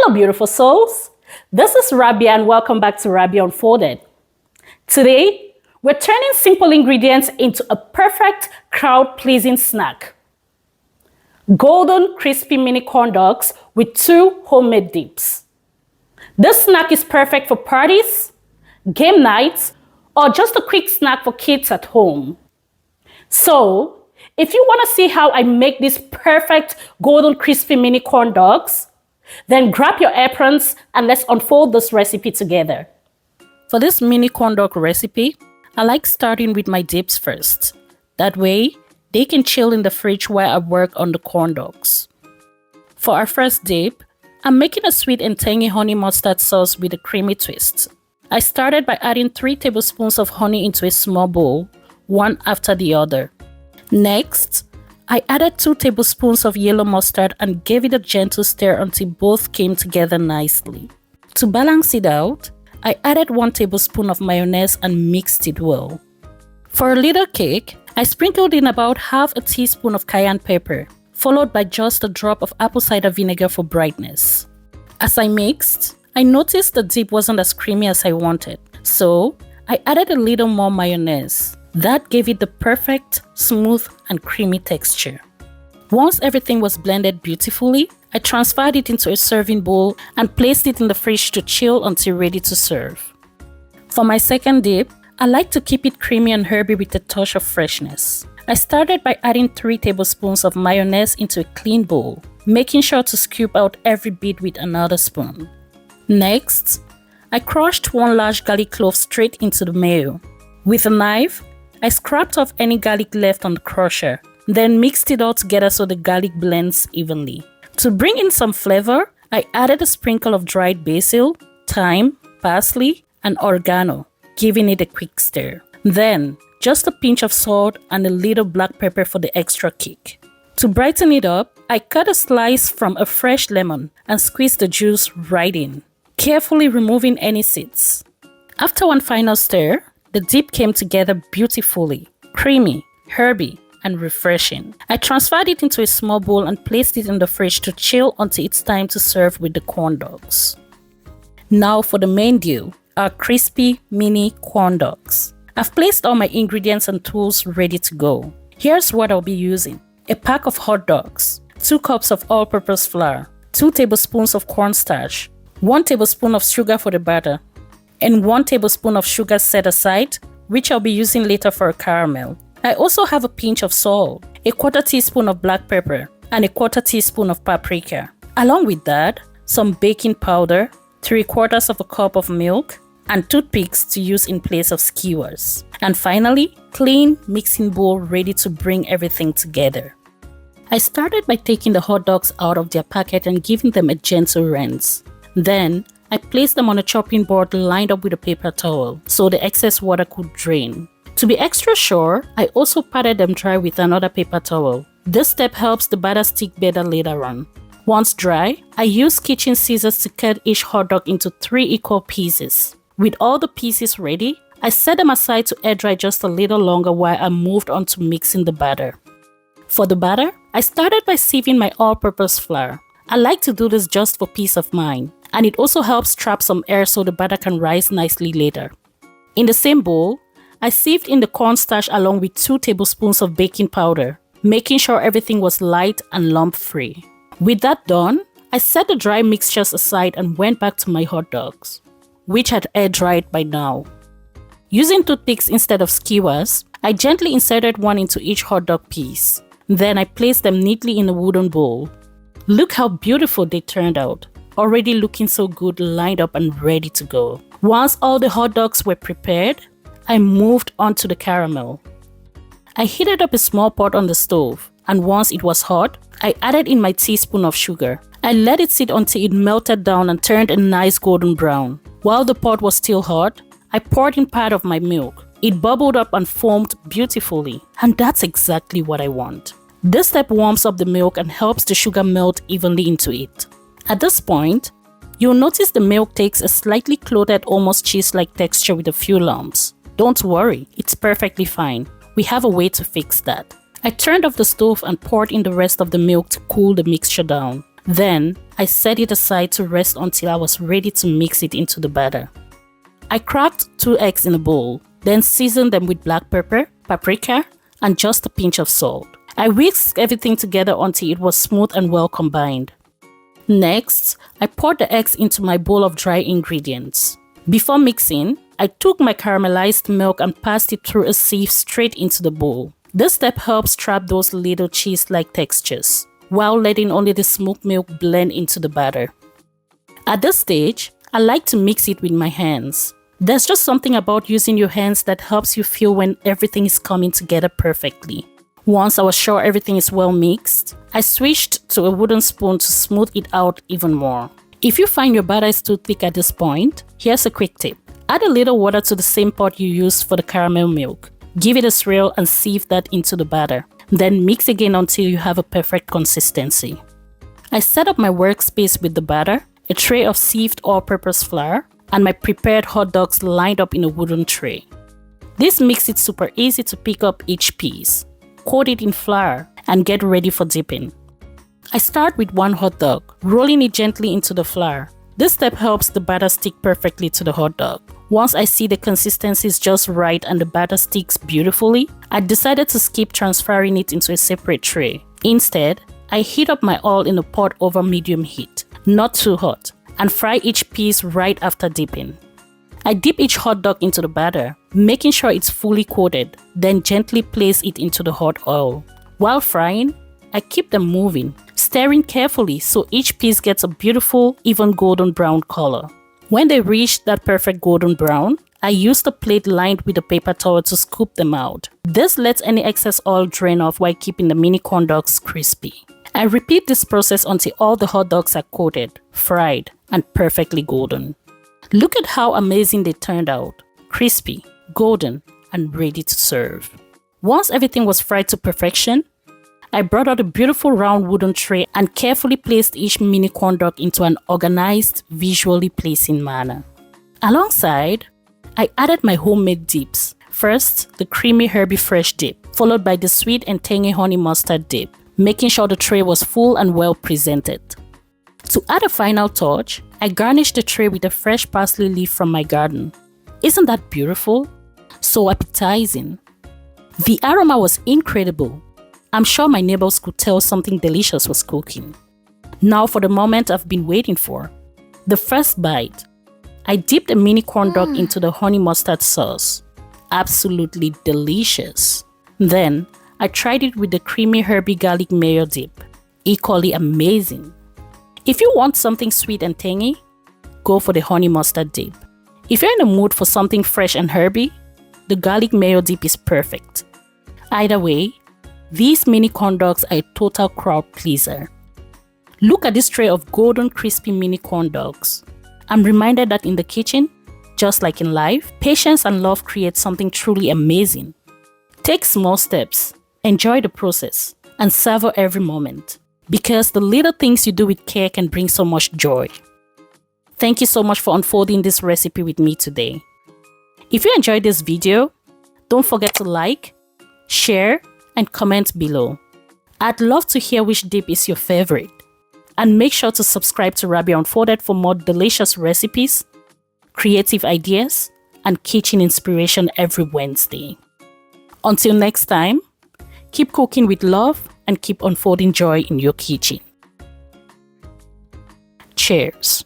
Hello, beautiful souls. This is Rabia and welcome back to Rabia Unfolded. Today, we're turning simple ingredients into a perfect crowd-pleasing snack. Golden, crispy mini corn dogs with 2 homemade dips. This snack is perfect for parties, game nights, or just a quick snack for kids at home. So, if you want to see how I make these perfect golden, crispy mini corn dogs, then grab your aprons and let's unfold this recipe together. For this mini corn dog recipe, I like starting with my dips first. That way, they can chill in the fridge while I work on the corn dogs. For our first dip, I'm making a sweet and tangy honey mustard sauce with a creamy twist. I started by adding 3 tablespoons of honey into a small bowl, one after the other. Next, I added 2 tablespoons of yellow mustard and gave it a gentle stir until both came together nicely. To balance it out, I added 1 tablespoon of mayonnaise and mixed it well. For a little kick, I sprinkled in about half a teaspoon of cayenne pepper, followed by just a drop of apple cider vinegar for brightness. As I mixed, I noticed the dip wasn't as creamy as I wanted, so I added a little more mayonnaise. That gave it the perfect, smooth, and creamy texture. Once everything was blended beautifully, I transferred it into a serving bowl and placed it in the fridge to chill until ready to serve. For my second dip, I like to keep it creamy and herby with a touch of freshness. I started by adding 3 tablespoons of mayonnaise into a clean bowl, making sure to scoop out every bit with another spoon. Next, I crushed 1 large garlic clove straight into the mayo. With a knife, I scraped off any garlic left on the crusher, then mixed it all together so the garlic blends evenly. To bring in some flavor, I added a sprinkle of dried basil, thyme, parsley, and oregano, giving it a quick stir. Then, just a pinch of salt and a little black pepper for the extra kick. To brighten it up, I cut a slice from a fresh lemon and squeezed the juice right in, carefully removing any seeds. After one final stir, the dip came together beautifully, creamy, herby, and refreshing. I transferred it into a small bowl and placed it in the fridge to chill until it's time to serve with the corn dogs. Now for the main deal, our crispy mini corn dogs. I've placed all my ingredients and tools ready to go. Here's what I'll be using. A pack of hot dogs, 2 cups of all-purpose flour, 2 tablespoons of cornstarch, 1 tablespoon of sugar for the batter, and 1 tablespoon of sugar set aside, which I'll be using later for a caramel. I also have a pinch of salt, a 1/4 teaspoon of black pepper, and a 1/4 teaspoon of paprika. Along with that, some baking powder, 3/4 of a cup of milk, and toothpicks to use in place of skewers. And finally, clean mixing bowl ready to bring everything together. I started by taking the hot dogs out of their packet and giving them a gentle rinse. Then, I placed them on a chopping board lined up with a paper towel so the excess water could drain. To be extra sure, I also patted them dry with another paper towel. This step helps the batter stick better later on. Once dry, I used kitchen scissors to cut each hot dog into 3 equal pieces. With all the pieces ready, I set them aside to air dry just a little longer while I moved on to mixing the batter. For the batter, I started by sieving my all-purpose flour. I like to do this just for peace of mind, and it also helps trap some air so the batter can rise nicely later. In the same bowl, I sieved in the cornstarch along with 2 tablespoons of baking powder, making sure everything was light and lump-free. With that done, I set the dry mixtures aside and went back to my hot dogs, which had air-dried by now. Using toothpicks instead of skewers, I gently inserted one into each hot dog piece. Then I placed them neatly in a wooden bowl. Look how beautiful they turned out, already looking so good, lined up and ready to go. Once all the hot dogs were prepared, I moved on to the caramel. I heated up a small pot on the stove, and once it was hot, I added in my teaspoon of sugar. I let it sit until it melted down and turned a nice golden brown. While the pot was still hot, I poured in part of my milk. It bubbled up and foamed beautifully, and that's exactly what I want. This step warms up the milk and helps the sugar melt evenly into it. At this point, you'll notice the milk takes a slightly clotted, almost cheese-like texture with a few lumps. Don't worry, it's perfectly fine. We have a way to fix that. I turned off the stove and poured in the rest of the milk to cool the mixture down. Then, I set it aside to rest until I was ready to mix it into the batter. I cracked 2 eggs in a bowl, then seasoned them with black pepper, paprika, and just a pinch of salt. I whisked everything together until it was smooth and well combined. Next, I poured the eggs into my bowl of dry ingredients. Before mixing, I took my caramelized milk and passed it through a sieve straight into the bowl. This step helps trap those little cheese-like textures, while letting only the smoked milk blend into the batter. At this stage, I like to mix it with my hands. There's just something about using your hands that helps you feel when everything is coming together perfectly. Once I was sure everything is well mixed, I switched to a wooden spoon to smooth it out even more. If you find your batter is too thick at this point, here's a quick tip. Add a little water to the same pot you used for the caramel milk. Give it a swirl and sieve that into the batter. Then mix again until you have a perfect consistency. I set up my workspace with the batter, a tray of sieved all-purpose flour, and my prepared hot dogs lined up in a wooden tray. This makes it super easy to pick up each piece. Coat it in flour and get ready for dipping. I start with 1 hot dog, rolling it gently into the flour. This step helps the batter stick perfectly to the hot dog. Once I see the consistency is just right and the batter sticks beautifully, I decided to skip transferring it into a separate tray. Instead, I heat up my oil in a pot over medium heat, not too hot, and fry each piece right after dipping. I dip each hot dog into the batter, making sure it's fully coated, then gently place it into the hot oil. While frying, I keep them moving, stirring carefully so each piece gets a beautiful, even golden brown color. When they reach that perfect golden brown, I use the plate lined with a paper towel to scoop them out. This lets any excess oil drain off while keeping the mini corn dogs crispy. I repeat this process until all the hot dogs are coated, fried, and perfectly golden. Look at how amazing they turned out. Crispy, golden, and ready to serve. Once everything was fried to perfection, I brought out a beautiful round wooden tray and carefully placed each mini corn dog into an organized, visually pleasing manner. Alongside, I added my homemade dips. First, the creamy herby fresh dip, followed by the sweet and tangy honey mustard dip, making sure the tray was full and well presented. To add a final touch, I garnished the tray with a fresh parsley leaf from my garden. Isn't that beautiful? So appetizing. The aroma was incredible. I'm sure my neighbors could tell something delicious was cooking. Now for the moment I've been waiting for. The first bite. I dipped a mini corn dog into the honey mustard sauce. Absolutely delicious. Then, I tried it with the creamy herby garlic mayo dip. Equally amazing. If you want something sweet and tangy, go for the honey mustard dip. If you're in the mood for something fresh and herby, the garlic mayo dip is perfect. Either way, these mini corn dogs are a total crowd pleaser. Look at this tray of golden crispy mini corn dogs. I'm reminded that in the kitchen, just like in life, patience and love create something truly amazing. Take small steps, enjoy the process, and savor every moment. Because the little things you do with care can bring so much joy. Thank you so much for unfolding this recipe with me today. If you enjoyed this video, don't forget to like, share, and comment below. I'd love to hear which dip is your favorite. And make sure to subscribe to Rabbi Unfolded for more delicious recipes, creative ideas, and kitchen inspiration every Wednesday. Until next time, keep cooking with love and keep unfolding joy in your kitchen. Cheers.